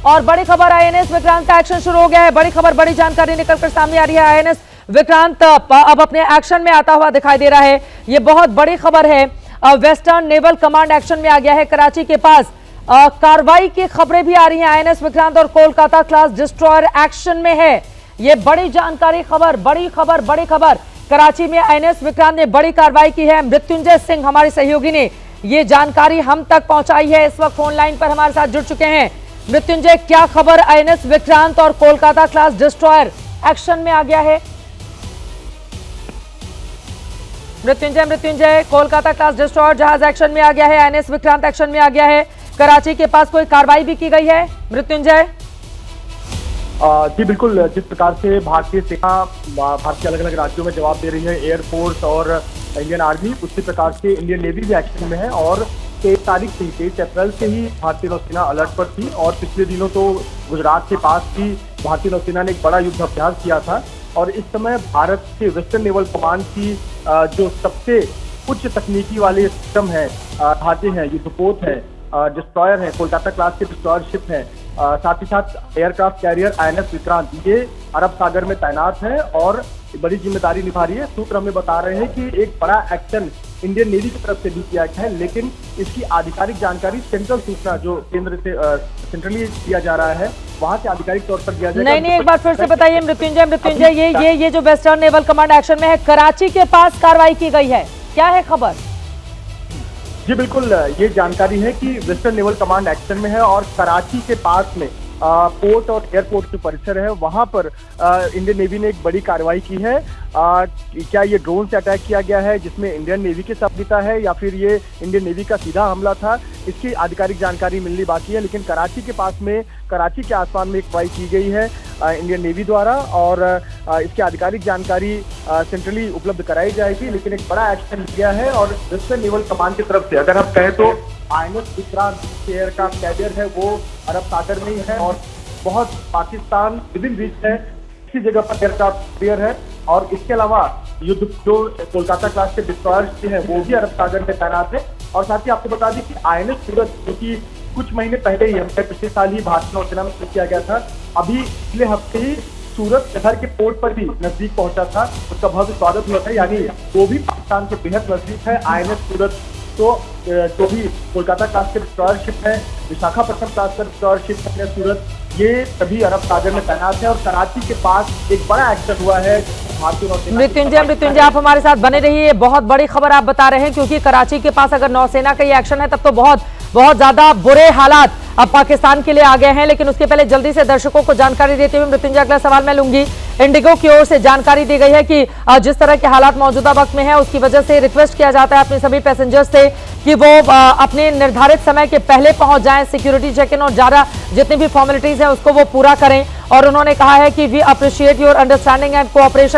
और बड़ी खबर आईएनएस विक्रांत का एक्शन शुरू हो गया है। बड़ी खबर, बड़ी जानकारी निकलकर सामने आ रही है। आईएनएस विक्रांत अब अपने एक्शन में आता हुआ दिखाई दे रहा है। ये बहुत बड़ी खबर है। वेस्टर्न नेवल कमांड एक्शन में आ गया है। कराची के पास कार्रवाई की खबरें भी आ रही हैं। आईएनएस विक्रांत और कोलकाता क्लास डिस्ट्रॉयर एक्शन में है। ये बड़ी जानकारी, खबर, बड़ी खबर, बड़ी खबर। कराची में आईएनएस विक्रांत ने बड़ी कार्रवाई की है। मृत्युंजय सिंह हमारे सहयोगी ने ये जानकारी हम तक पहुंचाई है। इस वक्त फोन लाइन पर हमारे साथ जुड़ चुके हैं। मृत्युंजय, क्या खबर? आईएनएस विक्रांत और कोलकाता क्लास डिस्ट्रॉयर एक्शन में आ गया है। मृत्युंजय, कोलकाता क्लास डिस्ट्रॉयर जहाज एक्शन में आ गया है। आईएनएस विक्रांत एक्शन में आ गया है। कराची के पास कोई कार्रवाई भी की गई है? मृत्युंजय जी बिल्कुल, जिस प्रकार से भारतीय सेना भारत के अलग अलग राज्यों में जवाब दे रही है, एयरफोर्स और इंडियन आर्मी, उसी प्रकार से इंडियन नेवी भी एक्शन में है। और 23 तारीख से 23 अप्रैल से ही भारतीय नौसेना अलर्ट पर थी। और पिछले दिनों तो गुजरात के पास भी भारतीय नौसेना ने एक बड़ा युद्ध अभ्यास किया था। और इस समय भारत के वेस्टर्न नेवल कमांड की जो सबसे उच्च तकनीकी वाले सिस्टम है, जहाजें हैं, युद्धपोत है, डिस्ट्रॉयर है, कोलकाता क्लास के डिस्ट्रॉयर शिप है, साथ ही साथ एयरक्राफ्ट कैरियर आईएनएस विक्रांत, ये अरब सागर में तैनात है और बड़ी जिम्मेदारी निभा रही है। सूत्र हमें बता रहे हैं कि एक बड़ा एक्शन इंडियन नेवी की तरफ से भी किया गया है, लेकिन इसकी आधिकारिक जानकारी सेंट्रल सूचना जो केंद्र से सेंट्रली दिया जा रहा है, वहां से आधिकारिक तौर पर दिया जाएगा। नहीं, एक बार फिर से बताइए मृत्युंजय, ये जो वेस्टर्न नेवल कमांड एक्शन में है, कराची के पास कार्रवाई की गई है, क्या है खबर? जी बिल्कुल, ये जानकारी है कि वेस्टर्न नेवल कमांड एक्शन में है और कराची के पास में पोर्ट और एयरपोर्ट जो परिसर है, वहां पर इंडियन नेवी ने एक बड़ी कार्रवाई की है। क्या ये ड्रोन से अटैक किया गया है जिसमें इंडियन नेवी की संलिप्तता है, या फिर ये इंडियन नेवी का सीधा हमला था, इसकी आधिकारिक जानकारी मिलनी बाकी है। लेकिन कराची के पास में, कराची के आसपास में एक कार्रवाई की गई है इंडियन नेवी द्वारा, और इसकी आधिकारिक जानकारी सेंट्रली उपलब्ध कराई जाएगी। लेकिन एक बड़ा एक्शन लिया है और वेस्टर्न नेवल कमांड की तरफ से अगर हम कहें तो आईएनएस विक्रांत एयरक्राफ्ट कैरियर है, वो अरब सागर में ही है और बहुत पाकिस्तान विभिन्न बीच है, इसी जगह पर एयरक्राफ्ट कैरियर है। और इसके अलावा युद्ध जो कोलकाता क्लास के डिस्ट्रॉयर्स है, वो भी अरब सागर में तैनात है। और साथ ही आपको बता दें कि आईएनएस सूरत, जो कि कुछ महीने पहले ही, हमने पिछले साल ही भारतीय नौसेना में किया गया था, अभी पिछले हफ्ते ही सूरत शहर के पोर्ट पर भी नजदीक पहुंचा था, उसका भव्य स्वागत हुआ था। यानी वो भी पाकिस्तान के बेहद नजदीक है। आईएनएस सूरत तो जो भी कोलकाता क्लास के डिस्ट्रॉयर शिप है, विशाखापट्टनम क्लास का डिस्ट्रॉयर शिप है सूरत, ये सभी अरब सागर में तैनात है। और कराची के पास एक बड़ा एक्शन हुआ है भारतीय नौसेना। मृत्युंजय, आप हमारे साथ बने रहिए। बहुत बड़ी खबर आप बता रहे हैं, क्योंकि कराची के पास अगर नौसेना का ये एक्शन है तब तो बहुत ज्यादा बुरे हालात अब पाकिस्तान के लिए आ गए हैं। लेकिन उसके पहले जल्दी से दर्शकों को जानकारी देते हुए मृत्युंजय, अगला सवाल मैं लूंगी। इंडिगो की ओर से जानकारी दी गई है कि जिस तरह के हालात मौजूदा वक्त में है, उसकी वजह से रिक्वेस्ट किया जाता है अपने सभी पैसेंजर्स से कि वो अपने निर्धारित समय के पहले पहुंच जाएं, सिक्योरिटी चेक इन और ज्यादा जितनी भी फॉर्मेलिटीज है उसको वो पूरा करें। और उन्होंने कहा है कि we appreciate your understanding and cooperation